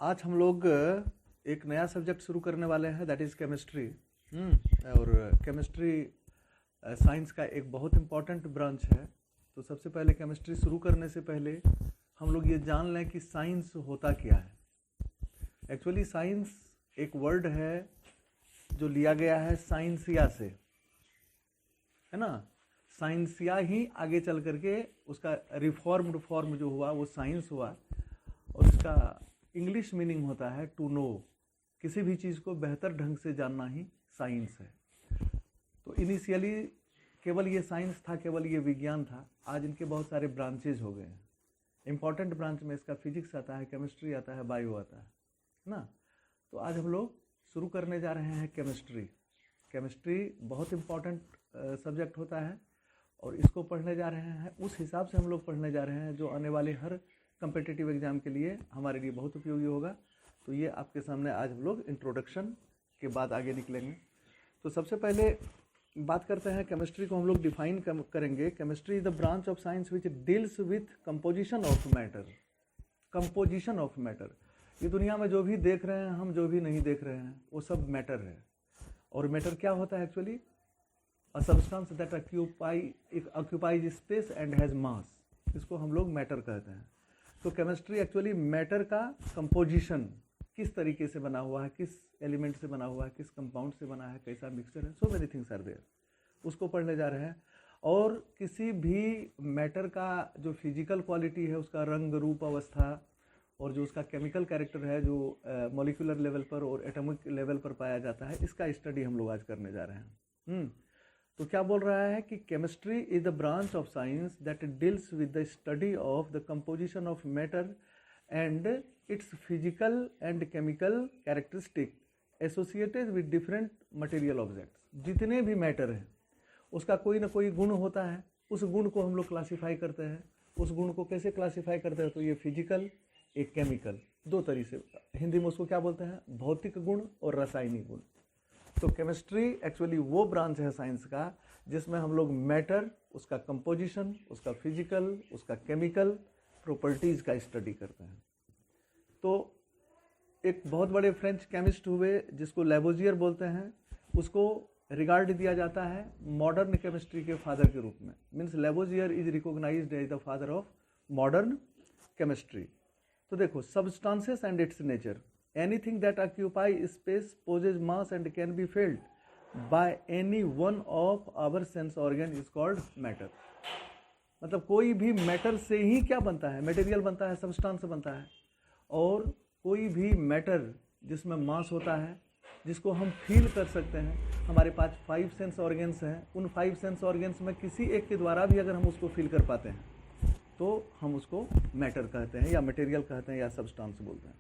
आज हम लोग एक नया सब्जेक्ट शुरू करने वाले हैं, दैट इज़ केमिस्ट्री। और केमिस्ट्री साइंस का एक बहुत इम्पॉर्टेंट ब्रांच है। तो सबसे पहले केमिस्ट्री शुरू करने से पहले हम लोग ये जान लें कि साइंस होता क्या है। एक्चुअली साइंस एक वर्ड है जो लिया गया है साइंसिया से, है ना। साइंसिया ही आगे चल करके उसका रिफॉर्म्ड फॉर्म जो हुआ वो साइंस हुआ, और उसका इंग्लिश मीनिंग होता है टू नो। किसी भी चीज़ को बेहतर ढंग से जानना ही साइंस है। तो इनिशियली केवल ये साइंस था, केवल ये विज्ञान था। आज इनके बहुत सारे ब्रांचेज हो गए हैं। इम्पॉर्टेंट ब्रांच में इसका फिजिक्स आता है, केमिस्ट्री आता है, बायो आता है ना। तो आज हम लोग शुरू करने जा रहे हैं केमिस्ट्री। केमिस्ट्री बहुत इम्पॉर्टेंट सब्जेक्ट होता है और इसको पढ़ने जा रहे हैं। उस हिसाब से हम लोग पढ़ने जा रहे हैं जो आने वाले हर कम्पिटिटिव एग्जाम के लिए हमारे लिए बहुत उपयोगी होगा। तो ये आपके सामने आज हम लोग इंट्रोडक्शन के बाद आगे निकलेंगे। तो सबसे पहले बात करते हैं केमिस्ट्री को हम लोग डिफाइन करेंगे। Chemistry is the branch of science which deals with composition of matter. Composition of matter, ये दुनिया में जो भी देख रहे हैं हम, जो भी नहीं देख रहे हैं, वो सब मैटर है। और मैटर क्या होता है actually? A substance that occupies space and has मास, इसको हम लोग मैटर कहते हैं। तो केमिस्ट्री एक्चुअली मैटर का कंपोजिशन, किस तरीके से बना हुआ है, किस एलिमेंट से बना हुआ है, किस कंपाउंड से बना है, कैसा मिक्सचर है, so many things are there, उसको पढ़ने जा रहे हैं। और किसी भी मैटर का जो फिजिकल क्वालिटी है, उसका रंग रूप अवस्था, और जो उसका केमिकल कैरेक्टर है जो मॉलिक्यूलर लेवल पर और एटॉमिक लेवल पर पाया जाता है, इसका स्टडी हम लोग आज करने जा रहे हैं। तो क्या बोल रहा है कि chemistry is the branch of science that deals with the study of the composition of matter and it's physical and chemical characteristic associated with different material objects. जितने भी मैटर हैं उसका कोई ना कोई गुण होता है, उस गुण को हम लोग क्लासीफाई करते हैं। उस गुण को कैसे क्लासीफाई करते हैं? तो ये फिजिकल, एक केमिकल, दो तरीके से। हिंदी में उसको क्या बोलते हैं? भौतिक गुण और रासायनिक गुण। तो केमिस्ट्री एक्चुअली वो ब्रांच है साइंस का जिसमें हम लोग मैटर, उसका कंपोजिशन, उसका फिजिकल, उसका केमिकल प्रॉपर्टीज़ का स्टडी करते हैं। तो एक बहुत बड़े फ्रेंच केमिस्ट हुए जिसको लेवोजियर बोलते हैं, उसको रिगार्ड दिया जाता है मॉडर्न केमिस्ट्री के फादर के रूप में। Means Lavoisier is recognised as the father of modern chemistry. तो देखो, substances and its nature, anything that occupy space, poses mass and can be felt by any one of our sense organ is called matter। मतलब कोई भी matter से ही क्या बनता है? Material बनता है, सब्सटेंस बनता है। और कोई भी मैटर जिसमें मास होता है, जिसको हम फील कर सकते हैं, हमारे पास 5 सेंस ऑर्गन्स हैं, उन 5 सेंस ऑर्गन्स में किसी एक के द्वारा भी अगर हम उसको फील कर पाते हैं तो हम उसको मैटर कहते हैं, या मटेरियल कहते हैं, या सब्सटेंस बोलते हैं।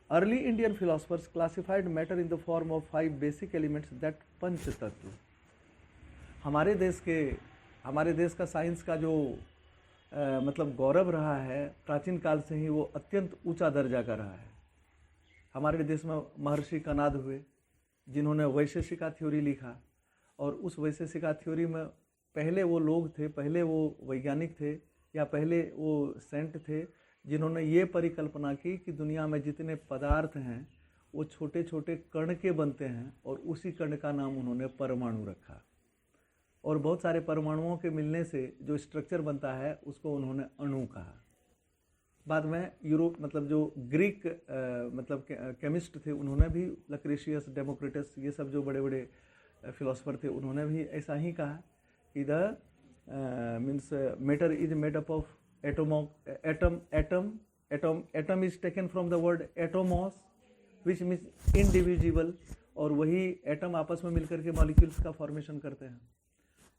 Early Indian philosophers classified matter in the form of 5 basic elements that पंच तत्व। हमारे देश का साइंस का जो मतलब गौरव रहा है, प्राचीन काल से ही वो अत्यंत ऊंचा दर्जा का रहा है। हमारे देश में महर्षि कणाद हुए जिन्होंने वैशेषिका थ्योरी लिखा, और उस वैशेषिका थ्योरी में पहले वो लोग थे, पहले वो वैज्ञानिक थे, या पहले वो सेंट थे जिन्होंने ये परिकल्पना की कि दुनिया में जितने पदार्थ हैं वो छोटे छोटे कण के बनते हैं, और उसी कण का नाम उन्होंने परमाणु रखा। और बहुत सारे परमाणुओं के मिलने से जो स्ट्रक्चर बनता है उसको उन्होंने अणु कहा। बाद में यूरोप, मतलब जो ग्रीक मतलब केमिस्ट थे, उन्होंने भी, लक्रेशियस, डेमोक्रिटस, ये सब जो बड़े बड़े फिलोसफर थे, उन्होंने भी ऐसा ही कहा कि the means matter is made up of atom is taken from the word atomos which means indivisible, और वही एटम आपस में मिलकर के मॉलिक्यूल्स का फॉर्मेशन करते हैं।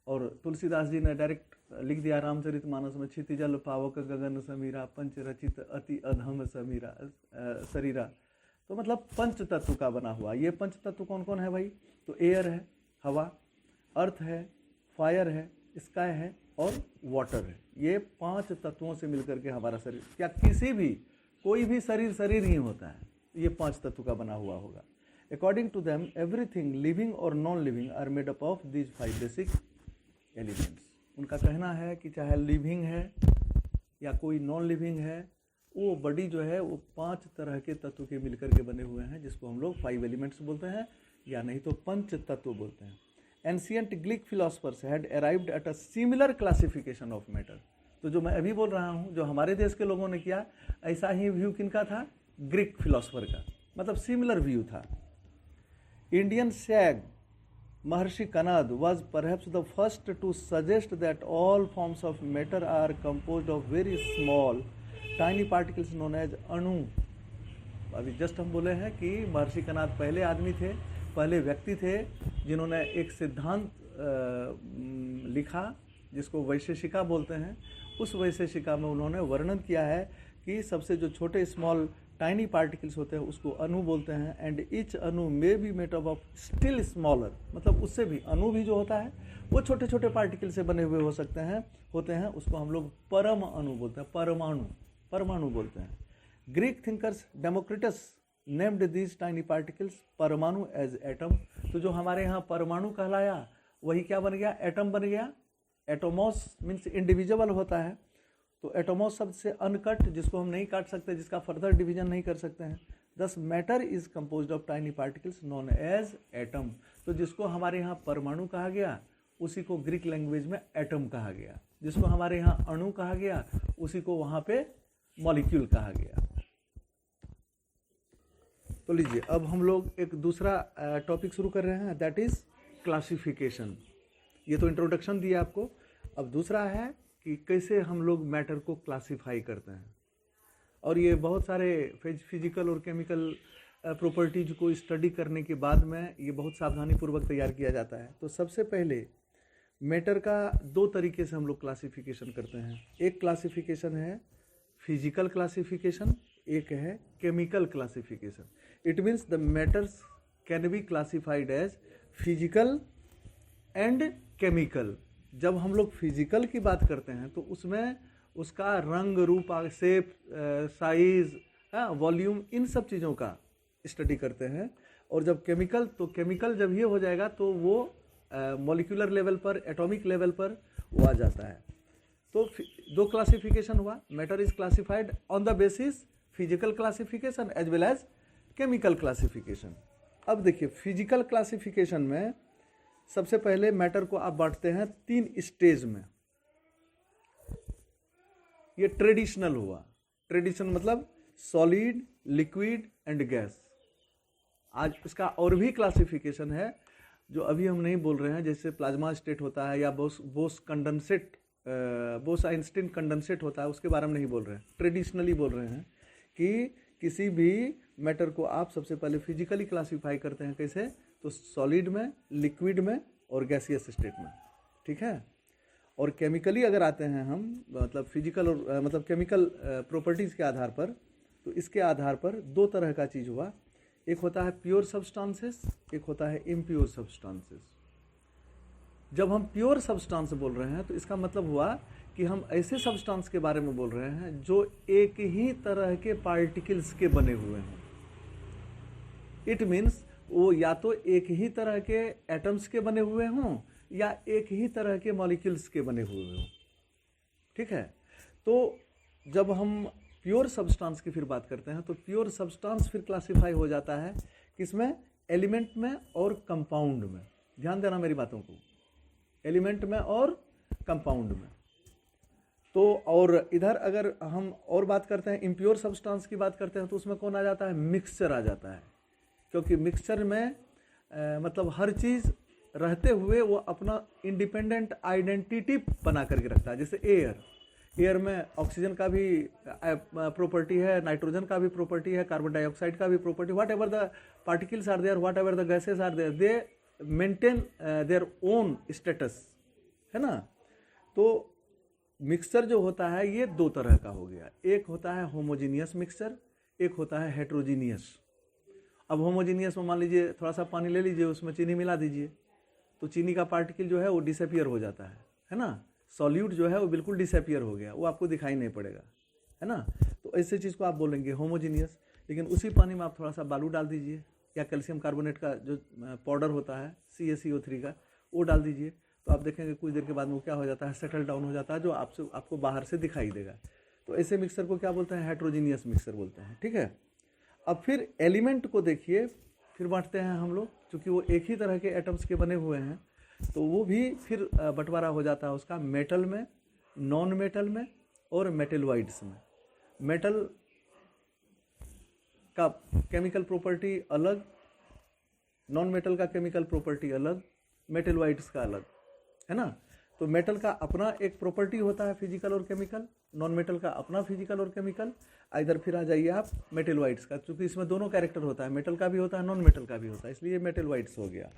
और तुलसीदास जी ने डायरेक्ट लिख दिया रामचरितमानस में, क्षितिजल पावक गगन समीरा, पंच रचित अति अधम समीरा शरीरा। तो मतलब पंच तत्व का बना हुआ। ये पंच तत्व कौन कौन है भाई? तो एयर है, हवा, अर्थ है, फायर है, स्काई है, और वाटर है। ये 5 तत्वों से मिलकर के हमारा शरीर, क्या किसी भी, कोई भी शरीर ही होता है, ये 5 तत्व का बना हुआ होगा। According to them everything living और non living are made up of these 5 basic elements. उनका कहना है कि चाहे लिविंग है या कोई नॉन लिविंग है, वो बॉडी जो है वो 5 तरह के तत्व के मिलकर के बने हुए हैं, जिसको हम लोग 5 एलिमेंट्स बोलते हैं या नहीं तो पंच तत्व बोलते हैं। Ancient Greek philosophers had arrived at a similar classification of matter. तो जो मैं अभी बोल रहा हूँ, जो हमारे देश के लोगों ने किया, ऐसा ही व्यू किनका था? ग्रीक फिलोसफर का, मतलब सिमिलर व्यू था। Indian sag Maharishi Kanad was perhaps the first to suggest that all forms of matter are composed of very small, tiny particles known as अणु। अभी जस्ट हम बोले हैं कि महर्षि कनाद पहले आदमी थे, पहले व्यक्ति थे जिन्होंने एक सिद्धांत लिखा जिसको वैशेषिका बोलते हैं। उस वैशेषिका में उन्होंने वर्णन किया है कि सबसे जो छोटे स्मॉल टाइनी पार्टिकल्स होते हैं उसको अणु बोलते हैं। एंड ईच अणु may be made up of still smaller, मतलब उससे भी अणु भी जो होता है वो छोटे छोटे पार्टिकल से बने हुए हो सकते हैं, होते हैं, उसको हम लोग परम अणु बोलते हैं, परमाणु बोलते हैं। Greek thinkers Democritus named these tiny particles परमाणु एज एटम। तो जो हमारे यहाँ परमाणु कहलाया वही क्या बन गया? एटम बन गया। एटोमोस मीन्स इंडिविजुअल होता है, तो एटोमोस शब्द से अनकट, जिसको हम नहीं काट सकते, जिसका फर्दर डिवीजन नहीं कर सकते हैं। This matter is composed of tiny particles known as atom. तो जिसको हमारे यहाँ परमाणु कहा गया उसी को ग्रीक लैंग्वेज में एटम कहा गया, जिसको हमारे यहाँ अणु कहा गया उसी को वहाँ पे मॉलिक्यूल कहा गया। तो लीजिए अब हम लोग एक दूसरा टॉपिक शुरू कर रहे हैं, दैट इज क्लासिफिकेशन। ये तो इंट्रोडक्शन दिया आपको। अब दूसरा है कि कैसे हम लोग मैटर को क्लासिफाई करते हैं। और ये बहुत सारे फिजिकल और केमिकल प्रॉपर्टीज को स्टडी करने के बाद में ये बहुत सावधानी पूर्वक तैयार किया जाता है। तो सबसे पहले मैटर का 2 तरीके से हम लोग क्लासिफिकेशन करते हैं। एक क्लासिफिकेशन है फिजिकल क्लासिफिकेशन, एक है chemical classification. It means the matters can be classified as physical and chemical. जब हम लोग फिजिकल की बात करते हैं तो उसमें उसका रंग, रूप, शेप, साइज, वॉल्यूम, इन सब चीज़ों का स्टडी करते हैं। और जब केमिकल, तो केमिकल जब ये हो जाएगा तो वो मॉलिक्यूलर लेवल पर, एटॉमिक लेवल पर वो आ जाता है। तो 2 क्लासिफिकेशन हुआ। Matter is classified on the basis physical classification as well as chemical classification. अब देखिए फिजिकल क्लासिफिकेशन में सबसे पहले मैटर को आप बांटते हैं 3 स्टेज में। ये ट्रेडिशनल हुआ। ट्रेडिशनल मतलब सॉलिड, लिक्विड एंड गैस। आज इसका और भी क्लासिफिकेशन है जो अभी हम नहीं बोल रहे हैं, जैसे प्लाज्मा स्टेट होता है या बोस आइंस्टीन कंडेंसेट होता है, उसके बारे में नहीं बोल रहे हैं। ट्रेडिशनली बोल रहे हैं कि किसी भी मैटर को आप सबसे पहले फिजिकली क्लासिफाई करते हैं। कैसे? तो सॉलिड में, लिक्विड में और गैसियस स्टेट में, ठीक है। और केमिकली अगर आते हैं हम, मतलब फिजिकल और मतलब केमिकल प्रॉपर्टीज़ के आधार पर, तो इसके आधार पर 2 तरह का चीज़ हुआ। एक होता है प्योर सब्सटेंसेस, एक होता है इम्प्योर सब्सटेंसेस। जब हम प्योर सब्सटेंस बोल रहे हैं तो इसका मतलब हुआ कि हम ऐसे सब्सटेंस के बारे में बोल रहे हैं जो एक ही तरह के पार्टिकल्स के बने हुए हैं। इट मीन्स वो या तो एक ही तरह के एटम्स के बने हुए हों या एक ही तरह के मॉलिक्यूल्स के बने हुए हों, ठीक है। तो जब हम प्योर सब्सटेंस की फिर बात करते हैं तो प्योर सब्सटेंस फिर क्लासिफाई हो जाता है किसमें? एलिमेंट में और कंपाउंड में। ध्यान देना मेरी बातों को, एलिमेंट में और कंपाउंड में। तो और इधर अगर हम और बात करते हैं, इम्प्योर सब्सटेंस की बात करते हैं, तो उसमें कौन आ जाता है? मिक्सचर आ जाता है। क्योंकि मिक्सचर में मतलब हर चीज़ रहते हुए वो अपना इंडिपेंडेंट आइडेंटिटी बना करके रखता है। जैसे एयर में ऑक्सीजन का भी प्रॉपर्टी है, नाइट्रोजन का भी प्रॉपर्टी है, कार्बन डाइऑक्साइड का भी property. Whatever the particles are there, whatever the gases are there, they maintain their own status, है ना। तो मिक्सचर जो होता है ये 2 तरह का हो गया। एक होता है होमोजीनियस मिक्सचर, एक होता है हेट्रोजीनियस। अब होमोजीनियस में मान लीजिए थोड़ा सा पानी ले लीजिए, उसमें चीनी मिला दीजिए, तो चीनी का पार्टिकल जो है वो डिसअपियर हो जाता है ना। सॉल्यूट जो है वो बिल्कुल डिसअपियर हो गया, वो आपको दिखाई नहीं पड़ेगा, है ना। तो ऐसे चीज़ को आप बोलेंगे होमोजीनियस। लेकिन उसी पानी में आप थोड़ा सा बालू डाल दीजिए या कैल्शियम कार्बोनेट का जो पाउडर होता है CaCO3 का, वो डाल दीजिए, तो आप देखेंगे कुछ देर के बाद में वो क्या हो जाता है? सेटल डाउन हो जाता है, जो आपको बाहर से दिखाई देगा। तो ऐसे मिक्सर को क्या बोलते हैं? हेट्रोजीनियस मिक्सर बोलते हैं। ठीक है, अब फिर एलिमेंट को देखिए, फिर बांटते हैं हम लोग, क्योंकि वो एक ही तरह के एटम्स के बने हुए हैं, तो वो भी फिर बंटवारा हो जाता है उसका मेटल में, नॉन मेटल में और मेटलवाइड्स में। मेटल का केमिकल प्रॉपर्टी अलग, नॉन मेटल का केमिकल प्रॉपर्टी अलग, मेटलवाइड्स का अलग, है ना। तो मेटल का अपना एक प्रॉपर्टी होता है फिजिकल और केमिकल, नॉन मेटल का अपना फिजिकल और केमिकल। इधर फिर आ जाइए आप मेटलवाइड्स का, क्योंकि इसमें दोनों कैरेक्टर होता है, मेटल का भी होता है, नॉन मेटल का भी होता है, इसलिए मेटलवाइड्स हो गया।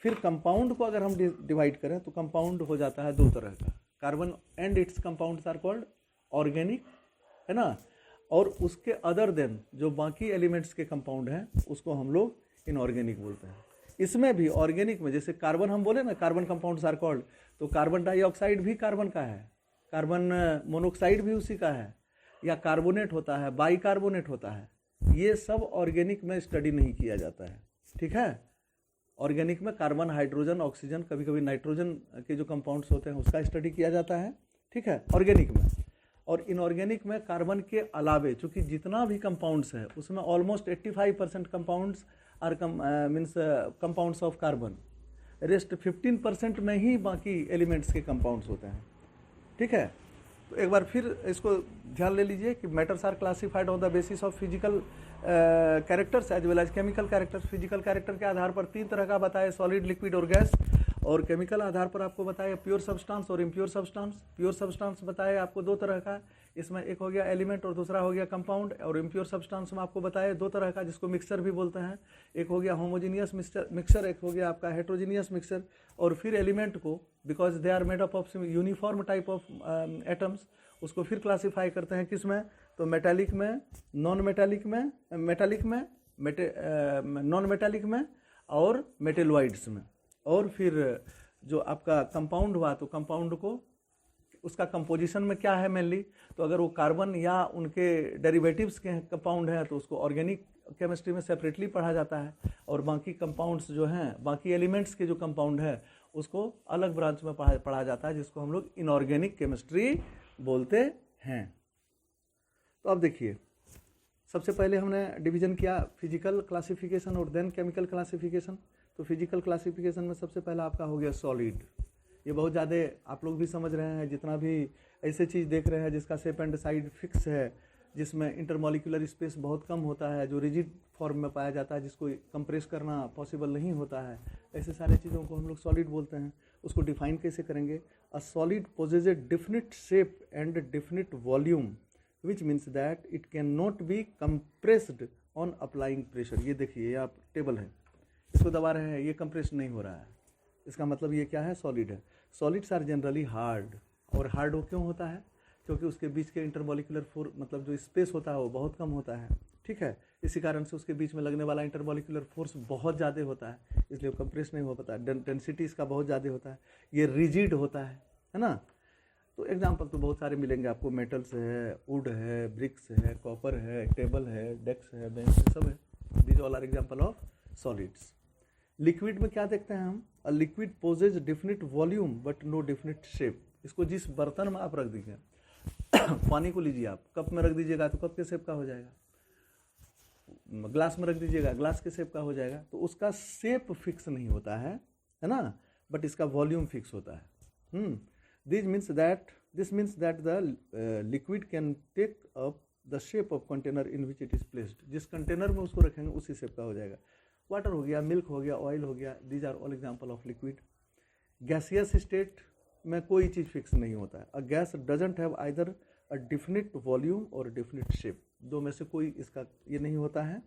फिर कंपाउंड को अगर हम डिवाइड करें तो कंपाउंड हो जाता है दो तरह का, carbon and its compounds are called organic, है ना, और उसके अदर देन जो बाकी एलिमेंट्स के कंपाउंड हैं उसको हम लोग इनऑर्गेनिक बोलते हैं। इसमें भी ऑर्गेनिक में जैसे कार्बन हम बोले ना, कार्बन कंपाउंड्स आर कॉल्ड, तो कार्बन डाइऑक्साइड भी कार्बन का है, कार्बन मोनोक्साइड भी उसी का है, या कार्बोनेट होता है, बाई कार्बोनेट होता है, ये सब ऑर्गेनिक में स्टडी नहीं किया जाता है। ठीक है, ऑर्गेनिक में कार्बन, हाइड्रोजन, ऑक्सीजन, कभी कभी नाइट्रोजन के जो कंपाउंड्स होते हैं उसका स्टडी किया जाता है। ठीक है, ऑर्गेनिक में। और इनऑर्गेनिक में कार्बन के अलावे चूंकि जितना भी कंपाउंड्स है उसमें almost 85% compounds are means compounds of carbon, rest 15% में ही बाकी एलिमेंट्स के कंपाउंड्स होते हैं। ठीक है, तो एक बार फिर इसको ध्यान ले लीजिए कि matters are classified on the basis of physical characters as well as chemical characters. Physical character के आधार पर 3 तरह का बताए, सॉलिड, लिक्विड और गैस, और केमिकल आधार पर आपको बताया प्योर सब्सटेंस और इम्प्योर सब्सटेंस। प्योर सब्सटेंस बताया आपको 2 तरह का, इसमें एक हो गया एलिमेंट और दूसरा हो गया कंपाउंड। और इम्प्योर सब्सटेंस में आपको बताया 2 तरह का, जिसको मिक्सर भी बोलते हैं, एक हो गया होमोजीनियस मिक्सर, एक हो गया आपका हेट्रोजीनियस मिक्सर। और फिर एलिमेंट को, because they are made up of uniform type of atoms, उसको फिर क्लासीफाई करते हैं किस में? तो मेटालिक में, नॉन मेटालिक में, नॉन मेटालिक में और मेटलवाइड्स में। और फिर जो आपका कंपाउंड हुआ, तो कंपाउंड को उसका कंपोजिशन में क्या है मेनली, तो अगर वो कार्बन या उनके डेरिवेटिव्स के कंपाउंड हैं तो उसको ऑर्गेनिक केमिस्ट्री में सेपरेटली पढ़ा जाता है, और बाकी कंपाउंड्स जो हैं, बाकी एलिमेंट्स के जो कंपाउंड है उसको अलग ब्रांच में पढ़ा जाता है, जिसको हम लोग इनऑर्गेनिक केमिस्ट्री बोलते हैं। तो अब देखिए, सबसे पहले हमने डिवीजन किया फिजिकल क्लासिफिकेशन और देन केमिकल क्लासिफिकेशन। तो फिजिकल क्लासिफिकेशन में सबसे पहला आपका हो गया सॉलिड। ये बहुत ज़्यादा आप लोग भी समझ रहे हैं, जितना भी ऐसे चीज़ देख रहे हैं जिसका शेप एंड साइड फिक्स है, जिसमें इंटरमॉलिक्यूलर स्पेस बहुत कम होता है, जो रिजिड फॉर्म में पाया जाता है, जिसको कंप्रेस करना पॉसिबल नहीं होता है, ऐसे सारे चीज़ों को हम लोग सॉलिड बोलते हैं। उसको डिफाइन कैसे करेंगे? A solid possesses a definite shape and definite volume which means that it can not be compressed on applying pressure. ये देखिए, ये आप टेबल है, इसको दबा रहे हैं, ये कंप्रेस नहीं हो रहा है, इसका मतलब ये क्या है? सॉलिड है। सॉलिड्स आर जनरली हार्ड, और हार्ड वो क्यों होता है? क्योंकि उसके बीच के इंटरमॉलिक्यूलर फोर्स, मतलब जो स्पेस होता है वो बहुत कम होता है। ठीक है, इसी कारण से उसके बीच में लगने वाला इंटरमॉलिक्यूलर फोर्स बहुत ज़्यादा होता है, इसलिए वो कंप्रेस नहीं हो पाता। डेंसिटी इसका बहुत ज़्यादा होता है, ये रिजिड होता है ना। तो एग्जाम्पल तो बहुत सारे मिलेंगे आपको, मेटल्स है, वुड है, ब्रिक्स है, कॉपर है, टेबल है, डेस्क है, बेंच है, सब है। These all are example of solids. Liquid में क्या देखते हैं हम? A liquid possesses definite volume but no definite shape. इसको जिस बर्तन में आप रख दीजिए पानी को लीजिए आप, कप में रख दीजिएगा तो कप के शेप का हो जाएगा, ग्लास में रख दीजिएगा ग्लास के शेप का हो जाएगा। तो उसका शेप फिक्स नहीं होता है ना, बट इसका वॉल्यूम फिक्स होता है। This means that the liquid can take up the shape of container in which it is placed. जिस कंटेनर में उसको रखेंगे उसी शेप का हो जाएगा। वाटर हो गया, मिल्क हो गया, ऑयल हो गया, these are all example of liquid. Gaseous state में कोई चीज़ फिक्स नहीं होता है। A gas doesn't have either a definite volume और डिफिनिट शेप, दो में से कोई इसका ये नहीं होता है।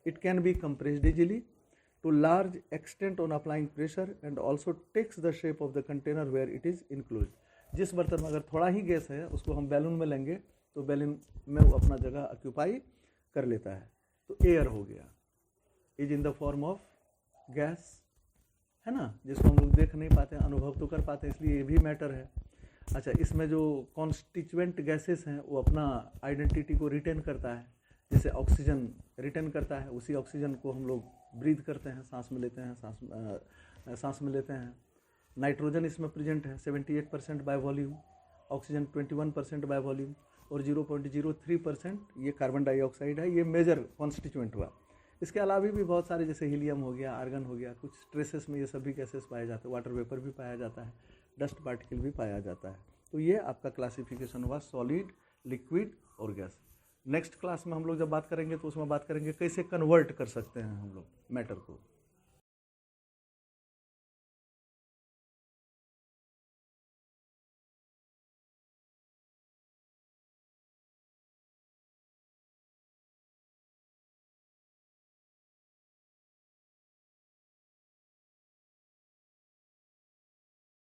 It can be compressed easily to large extent on applying pressure and also takes the shape of the container where it is include. जिस बर्तन में अगर थोड़ा ही गैस है उसको हम बैलून में लेंगे तो बैलून में वो अपना जगह ऑक्यूपाई कर लेता है। तो एयर हो गया, is in the form of gas, है ना, जिसको हम लोग देख नहीं पाते, अनुभव तो कर पाते, इसलिए ये भी मैटर है। अच्छा, इसमें जो कॉन्स्टिट्यूएंट गैसेस हैं वो अपना आइडेंटिटी को रिटेन करता है, जैसे ऑक्सीजन रिटेन करता है, उसी ऑक्सीजन को हम लोग ब्रीथ करते हैं, सांस में लेते हैं, सांस में लेते हैं। नाइट्रोजन इसमें प्रेजेंट है 78% by volume, oxygen 21% by volume और 0.03% ये कार्बन डाइऑक्साइड है, ये मेजर कॉन्स्टिट्यूएंट हुआ। इसके अलावा भी बहुत सारे जैसे हीलियम हो गया, आर्गन हो गया, कुछ ट्रेसेस में ये सभी गैसेस पाए जाते हैं, वाटर वेपर भी पाया जाता है, डस्ट पार्टिकल भी पाया जाता है। तो ये आपका क्लासिफिकेशन हुआ सॉलिड, लिक्विड और गैस। नेक्स्ट क्लास में हम लोग जब बात करेंगे तो उसमें बात करेंगे कैसे कन्वर्ट कर सकते हैं हम लोग मैटर को।